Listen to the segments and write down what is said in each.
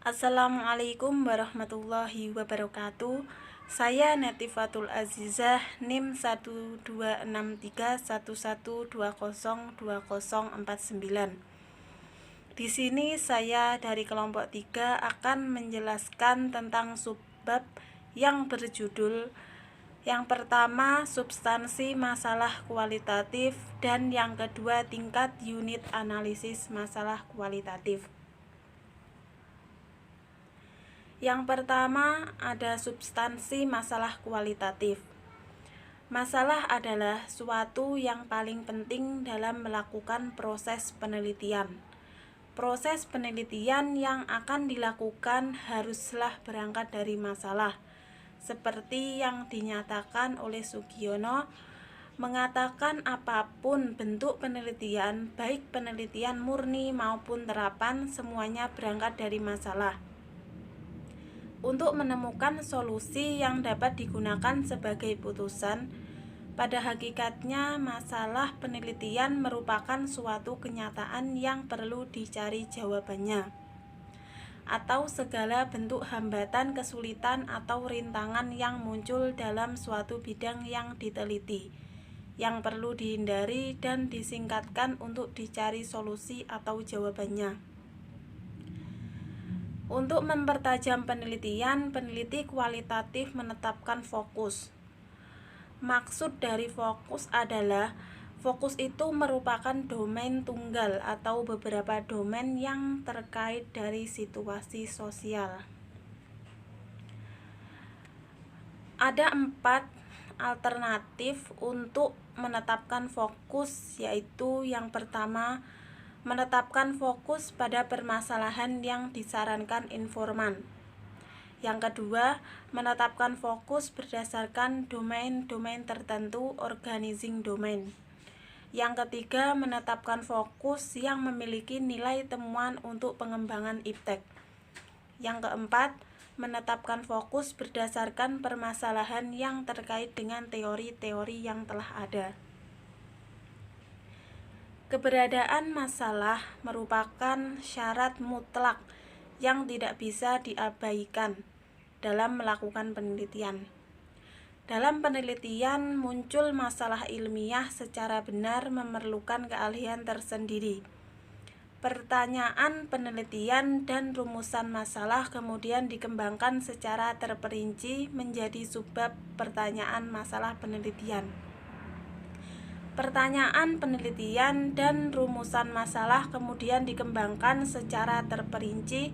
Assalamualaikum warahmatullahi wabarakatuh. Saya Netifatul Azizah, NIM 1263112020049. Di sini saya dari kelompok 3 akan menjelaskan tentang subbab yang berjudul yang pertama substansi masalah kualitatif dan yang kedua tingkat unit analisis masalah kualitatif. Yang pertama ada substansi masalah kualitatif. Masalah adalah suatu yang paling penting dalam melakukan proses penelitian. Proses penelitian yang akan dilakukan haruslah berangkat dari masalah, seperti yang dinyatakan oleh Sugiono, mengatakan apapun bentuk penelitian, baik penelitian murni maupun terapan, semuanya berangkat dari masalah untuk menemukan solusi yang dapat digunakan sebagai putusan. Pada hakikatnya, masalah penelitian merupakan suatu kenyataan yang perlu dicari jawabannya, atau segala bentuk hambatan, kesulitan, atau rintangan yang muncul dalam suatu bidang yang diteliti, yang perlu dihindari dan disingkatkan untuk dicari solusi atau jawabannya. Untuk mempertajam penelitian, peneliti kualitatif menetapkan fokus. Maksud dari fokus adalah fokus itu merupakan domain tunggal atau beberapa domain yang terkait dari situasi sosial. Ada 4 alternatif untuk menetapkan fokus, yaitu yang pertama, menetapkan fokus pada permasalahan yang disarankan informan. Yang kedua, menetapkan fokus berdasarkan domain-domain tertentu, organizing domain. Yang ketiga, menetapkan fokus yang memiliki nilai temuan untuk pengembangan iptek. Yang keempat, menetapkan fokus berdasarkan permasalahan yang terkait dengan teori-teori yang telah ada. Keberadaan masalah merupakan syarat mutlak yang tidak bisa diabaikan dalam melakukan penelitian. Dalam penelitian muncul masalah ilmiah secara benar memerlukan keahlian tersendiri. Pertanyaan penelitian dan rumusan masalah kemudian dikembangkan secara terperinci menjadi subbab pertanyaan masalah penelitian. Pertanyaan penelitian dan rumusan masalah kemudian dikembangkan secara terperinci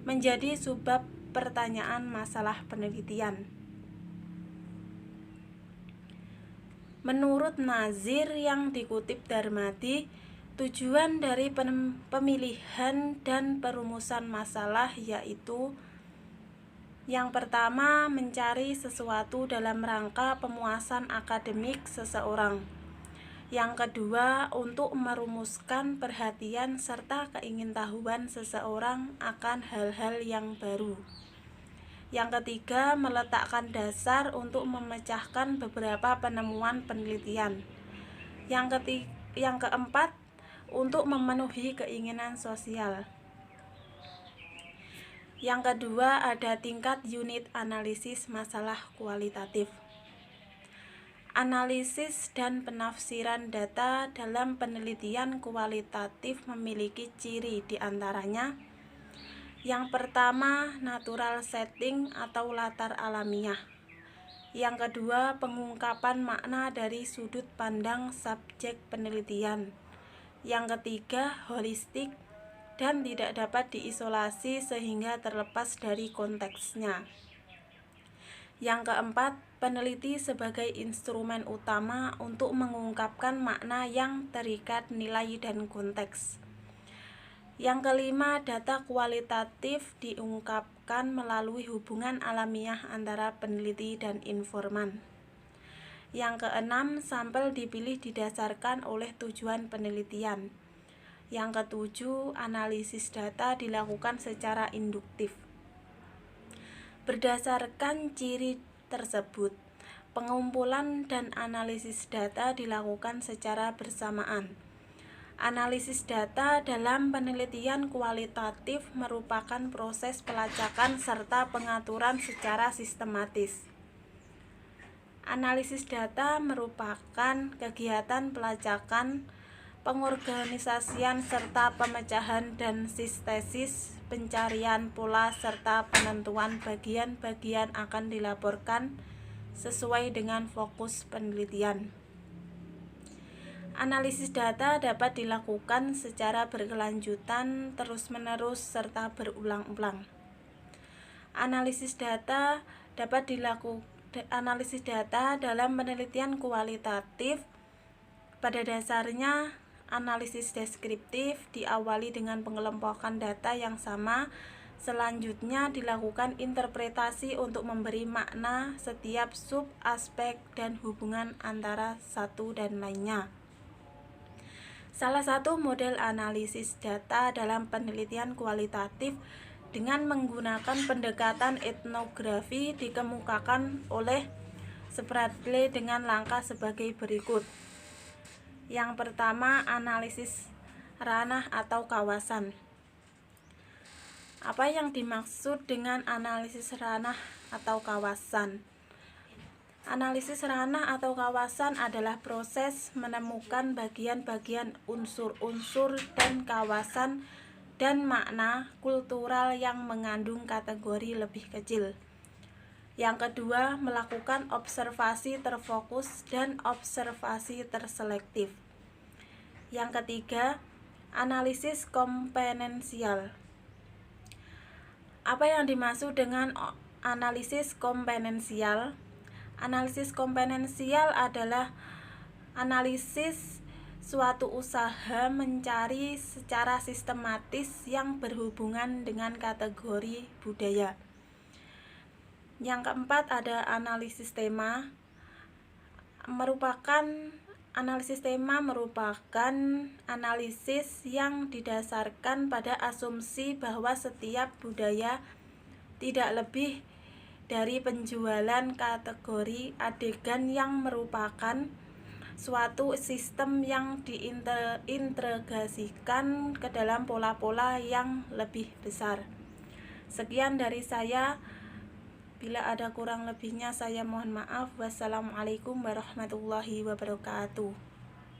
menjadi subbab pertanyaan masalah penelitian. Menurut Nazir yang dikutip Darmadi, tujuan dari pemilihan dan perumusan masalah yaitu yang pertama, mencari sesuatu dalam rangka pemuasan akademik seseorang. Yang kedua, untuk merumuskan perhatian serta keingintahuan seseorang akan hal-hal yang baru. Yang ketiga, meletakkan dasar untuk memecahkan beberapa penemuan penelitian. Yang keempat, untuk memenuhi keinginan sosial. Yang kedua, ada tingkat unit analisis masalah kualitatif. Analisis dan penafsiran data dalam penelitian kualitatif memiliki ciri diantaranya. Yang pertama, natural setting atau latar alamiah. Yang kedua, pengungkapan makna dari sudut pandang subjek penelitian. Yang ketiga, holistik dan tidak dapat diisolasi sehingga terlepas dari konteksnya. Yang keempat, peneliti sebagai instrumen utama untuk mengungkapkan makna yang terikat nilai dan konteks. Yang kelima, data kualitatif diungkapkan melalui hubungan alamiah antara peneliti dan informan. Yang keenam, sampel dipilih didasarkan oleh tujuan penelitian. Yang ketujuh, analisis data dilakukan secara induktif. Berdasarkan ciri tersebut, pengumpulan dan analisis data dilakukan secara bersamaan. Analisis data dalam penelitian kualitatif merupakan proses pelacakan serta pengaturan secara sistematis. Analisis data merupakan kegiatan pelacakan, pengorganisasian serta pemecahan dan sintesis, pencarian pola serta penentuan bagian-bagian akan dilaporkan sesuai dengan fokus penelitian. Analisis data dapat dilakukan secara berkelanjutan, terus-menerus, serta berulang-ulang. Analisis data dalam penelitian kualitatif pada dasarnya analisis deskriptif diawali dengan pengelompokan data yang sama. Selanjutnya dilakukan interpretasi untuk memberi makna setiap sub aspek dan hubungan antara satu dan lainnya. Salah satu model analisis data dalam penelitian kualitatif dengan menggunakan pendekatan etnografi dikemukakan oleh Spradley dengan langkah sebagai berikut. Yang pertama, analisis ranah atau kawasan. Apa yang dimaksud dengan analisis ranah atau kawasan? Analisis ranah atau kawasan adalah proses menemukan bagian-bagian unsur-unsur dan kawasan dan makna kultural yang mengandung kategori lebih kecil. Yang kedua, melakukan observasi terfokus dan observasi terselektif. Yang ketiga, analisis komponensial. Apa yang dimaksud dengan analisis komponensial? Analisis komponensial adalah analisis suatu usaha mencari secara sistematis yang berhubungan dengan kategori budaya. Yang keempat ada analisis tema. Analisis tema merupakan analisis yang didasarkan pada asumsi bahwa setiap budaya tidak lebih dari penjualan kategori adegan yang merupakan suatu sistem yang diintegrasikan ke dalam pola-pola yang lebih besar. Sekian dari saya. Bila ada kurang lebihnya saya mohon maaf. Wassalamualaikum warahmatullahi wabarakatuh.